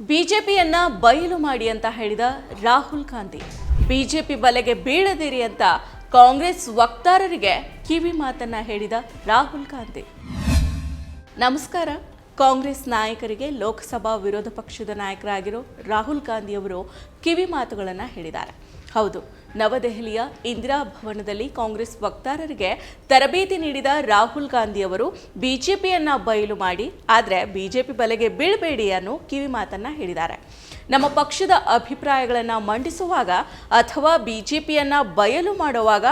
ಬಿಜೆಪಿಯನ್ನ ಬಯಲು ಮಾಡಿ ಅಂತ ಹೇಳಿದ ರಾಹುಲ್ ಗಾಂಧಿ. ಬಿಜೆಪಿ ಬಲೆಗೆ ಬೀಳದಿರಿ ಅಂತ ಕಾಂಗ್ರೆಸ್ ವಕ್ತಾರರಿಗೆ ಕಿವಿ ಮಾತನ್ನ ಹೇಳಿದ ರಾಹುಲ್ ಗಾಂಧಿ. ನಮಸ್ಕಾರ. ಕಾಂಗ್ರೆಸ್ ನಾಯಕರಿಗೆ ಲೋಕಸಭಾ ವಿರೋಧ ಪಕ್ಷದ ನಾಯಕರಾಗಿರೋ ರಾಹುಲ್ ಗಾಂಧಿ ಅವರು ಕಿವಿ ಮಾತುಗಳನ್ನು ಹೇಳಿದ್ದಾರೆ. ಹೌದು, ನವದೆಹಲಿಯ ಇಂದಿರಾ ಭವನದಲ್ಲಿ ಕಾಂಗ್ರೆಸ್ ವಕ್ತಾರರಿಗೆ ತರಬೇತಿ ನೀಡಿದ ರಾಹುಲ್ ಗಾಂಧಿ ಅವರು ಬಿಜೆಪಿಯನ್ನ ಬಯಲು ಮಾಡಿ, ಆದರೆ ಬಿಜೆಪಿ ಬಲೆಗೆ ಬೀಳಬೇಡಿ ಅನ್ನೋ ಕಿವಿ ಮಾತನ್ನ ಹೇಳಿದ್ದಾರೆ. ನಮ್ಮ ಪಕ್ಷದ ಅಭಿಪ್ರಾಯಗಳನ್ನು ಮಂಡಿಸುವಾಗ ಅಥವಾ ಬಿಜೆಪಿಯನ್ನ ಬಯಲು ಮಾಡುವಾಗ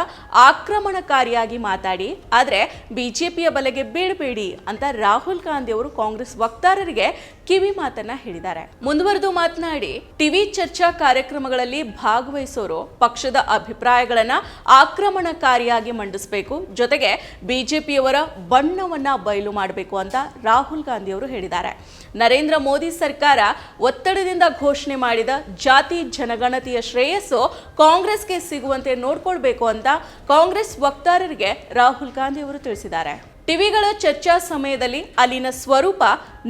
ಆಕ್ರಮಣಕಾರಿಯಾಗಿ ಮಾತಾಡಿ, ಆದರೆ ಬಿಜೆಪಿಯ ಬಲೆಗೆ ಬೀಳಬೇಡಿ ಅಂತ ರಾಹುಲ್ ಗಾಂಧಿ ಅವರು ಕಾಂಗ್ರೆಸ್ ವಕ್ತಾರರಿಗೆ ಕಿವಿ ಮಾತನ್ನ ಹೇಳಿದ್ದಾರೆ. ಮುಂದುವರೆದು ಮಾತನಾಡಿ, ಟಿವಿ ಚರ್ಚಾ ಕಾರ್ಯಕ್ರಮಗಳಲ್ಲಿ ಭಾಗವಹಿಸೋರು ಪಕ್ಷದ ಅಭಿಪ್ರಾಯಗಳನ್ನ ಆಕ್ರಮಣಕಾರಿಯಾಗಿ ಮಂಡಿಸಬೇಕು, ಜೊತೆಗೆ ಬಿಜೆಪಿಯವರ ಬಣ್ಣವನ್ನ ಬಯಲು ಮಾಡಬೇಕು ಅಂತ ರಾಹುಲ್ ಗಾಂಧಿ ಅವರು ಹೇಳಿದ್ದಾರೆ. ನರೇಂದ್ರ ಮೋದಿ ಸರ್ಕಾರ ಒತ್ತಡದಿಂದ ಘೋಷಣೆ ಮಾಡಿದ ಜಾತಿ ಜನಗಣತಿಯ ಶ್ರೇಯಸ್ಸು ಕಾಂಗ್ರೆಸ್ಗೆ ಸಿಗುವಂತೆ ನೋಡ್ಕೊಳ್ಬೇಕು ಅಂತ ಕಾಂಗ್ರೆಸ್ ವಕ್ತಾರರಿಗೆ ರಾಹುಲ್ ಗಾಂಧಿ ಅವರು ತಿಳಿಸಿದ್ದಾರೆ. ಟಿವಿಗಳ ಚರ್ಚಾ ಸಮಯದಲ್ಲಿ ಅಲ್ಲಿನ ಸ್ವರೂಪ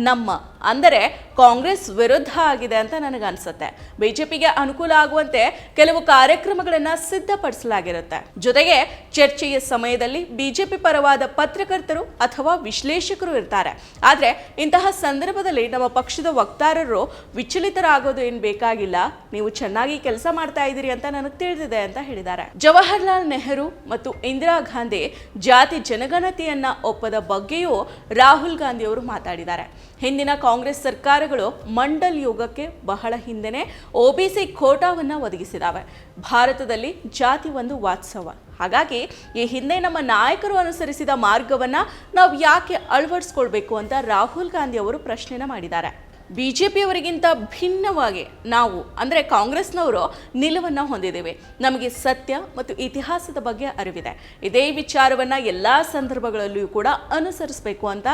ನಮ್ಮ ಅಂದರೆ ಕಾಂಗ್ರೆಸ್ ವಿರುದ್ಧ ಆಗಿದೆ ಅಂತ ನನಗನ್ಸುತ್ತೆ. ಬಿಜೆಪಿಗೆ ಅನುಕೂಲ ಆಗುವಂತೆ ಕೆಲವು ಕಾರ್ಯಕ್ರಮಗಳನ್ನು ಸಿದ್ಧಪಡಿಸಲಾಗಿರುತ್ತೆ. ಜೊತೆಗೆ ಚರ್ಚೆಯ ಸಮಯದಲ್ಲಿ ಬಿಜೆಪಿ ಪರವಾದ ಪತ್ರಕರ್ತರು ಅಥವಾ ವಿಶ್ಲೇಷಕರು ಇರ್ತಾರೆ. ಆದರೆ ಇಂತಹ ಸಂದರ್ಭದಲ್ಲಿ ನಮ್ಮ ಪಕ್ಷದ ವಕ್ತಾರರು ವಿಚಲಿತರಾಗೋದು ಏನು ಬೇಕಾಗಿಲ್ಲ, ನೀವು ಚೆನ್ನಾಗಿ ಕೆಲಸ ಮಾಡ್ತಾ ಇದ್ದೀರಿ ಅಂತ ನನಗೆ ತಿಳಿದಿದೆ ಅಂತ ಹೇಳಿದ್ದಾರೆ. ಜವಾಹರ್ಲಾಲ್ ನೆಹರು ಮತ್ತು ಇಂದಿರಾ ಗಾಂಧಿ ಜಾತಿ ಜನಗಣತಿಯನ್ನ ಒಪ್ಪದ ಬಗ್ಗೆಯೂ ರಾಹುಲ್ ಗಾಂಧಿ ಅವರು ಮಾತಾಡಿದ್ದಾರೆ. ಹಿಂದಿನ ಕಾಂಗ್ರೆಸ್ ಸರ್ಕಾರಗಳು ಮಂಡಲ್ ಯುಗಕ್ಕೆ ಬಹಳ ಹಿಂದೆನೇ ಒಬಿಸಿ ಕೋಟಾವನ್ನು ಒದಗಿಸಿದಾವೆ. ಭಾರತದಲ್ಲಿ ಜಾತಿ ಒಂದು ವಾತ್ಸವ. ಹಾಗಾಗಿ ಈ ಹಿಂದೆ ನಮ್ಮ ನಾಯಕರು ಅನುಸರಿಸಿದ ಮಾರ್ಗವನ್ನು ನಾವು ಯಾಕೆ ಅಳವಡಿಸ್ಕೊಳ್ಬೇಕು ಅಂತ ರಾಹುಲ್ ಗಾಂಧಿ ಅವರು ಪ್ರಶ್ನೆನ ಮಾಡಿದ್ದಾರೆ. ಬಿಜೆಪಿಯವರಿಗಿಂತ ಭಿನ್ನವಾಗಿ ನಾವು ಅಂದರೆ ಕಾಂಗ್ರೆಸ್ನವರು ನಿಲುವನ್ನು ಹೊಂದಿದ್ದೇವೆ. ನಮಗೆ ಸತ್ಯ ಮತ್ತು ಇತಿಹಾಸದ ಬಗ್ಗೆ ಅರಿವಿದೆ. ಇದೇ ವಿಚಾರವನ್ನು ಎಲ್ಲ ಸಂದರ್ಭಗಳಲ್ಲಿಯೂ ಕೂಡ ಅನುಸರಿಸಬೇಕು ಅಂತ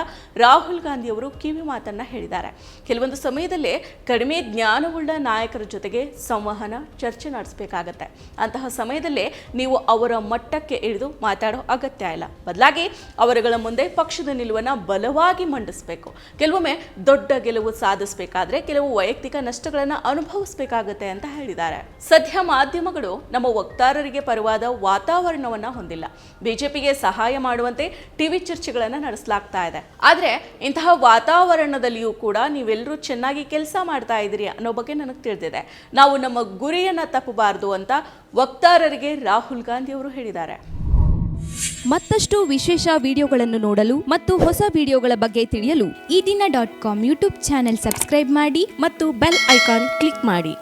ರಾಹುಲ್ ಗಾಂಧಿ ಅವರು ಕಿವಿ ಮಾತನ್ನು ಹೇಳಿದ್ದಾರೆ. ಕೆಲವೊಂದು ಸಮಯದಲ್ಲಿ ಕಡಿಮೆ ಜ್ಞಾನವುಳ್ಳ ನಾಯಕರ ಜೊತೆಗೆ ಸಂವಹನ ಚರ್ಚೆ ನಡೆಸಬೇಕಾಗತ್ತೆ. ಅಂತಹ ಸಮಯದಲ್ಲೇ ನೀವು ಅವರ ಮಟ್ಟಕ್ಕೆ ಇಳಿದು ಮಾತಾಡೋ ಅಗತ್ಯ ಇಲ್ಲ. ಬದಲಾಗಿ ಅವರುಗಳ ಮುಂದೆ ಪಕ್ಷದ ನಿಲುವನ್ನು ಬಲವಾಗಿ ಮಂಡಿಸಬೇಕು. ಕೆಲವೊಮ್ಮೆ ದೊಡ್ಡ ಗೆಲುವು ಬೇಕಾದ್ರೆ ಕೆಲವು ವೈಯಕ್ತಿಕ ನಷ್ಟಗಳನ್ನು ಅನುಭವಿಸಬೇಕಾಗುತ್ತೆ ಅಂತ ಹೇಳಿದ್ದಾರೆ. ಸದ್ಯ ಮಾಧ್ಯಮಗಳು ನಮ್ಮ ವಕ್ತಾರರಿಗೆ ಪರವಾದ ವಾತಾವರಣವನ್ನ ಹೊಂದಿಲ್ಲ. ಬಿಜೆಪಿಗೆ ಸಹಾಯ ಮಾಡುವಂತೆ ಟಿವಿ ಚರ್ಚೆಗಳನ್ನು ನಡೆಸಲಾಗ್ತಾ ಇದೆ. ಆದ್ರೆ ಇಂತಹ ವಾತಾವರಣದಲ್ಲಿಯೂ ಕೂಡ ನೀವೆಲ್ಲರೂ ಚೆನ್ನಾಗಿ ಕೆಲಸ ಮಾಡ್ತಾ ಇದ್ದೀರಿ ಅನ್ನೋ ಬಗ್ಗೆ ನನಗೆ ತಿಳಿದಿದೆ. ನಾವು ನಮ್ಮ ಗುರಿಯನ್ನ ತಪ್ಪಬಾರದು ಅಂತ ವಕ್ತಾರರಿಗೆ ರಾಹುಲ್ ಗಾಂಧಿ ಅವರು ಹೇಳಿದ್ದಾರೆ. ಮತ್ತಷ್ಟು ವಿಶೇಷ ವಿಡಿಯೋಗಳನ್ನು ನೋಡಲು ಮತ್ತು ಹೊಸ ವಿಡಿಯೋಗಳ ಬಗ್ಗೆ ತಿಳಿಯಲು ಈ ದಿನ .com ಯೂಟ್ಯೂಬ್ ಚಾನೆಲ್ ಸಬ್ಸ್ಕ್ರೈಬ್ ಮಾಡಿ ಮತ್ತು ಬೆಲ್ ಐಕಾನ್ ಕ್ಲಿಕ್ ಮಾಡಿ.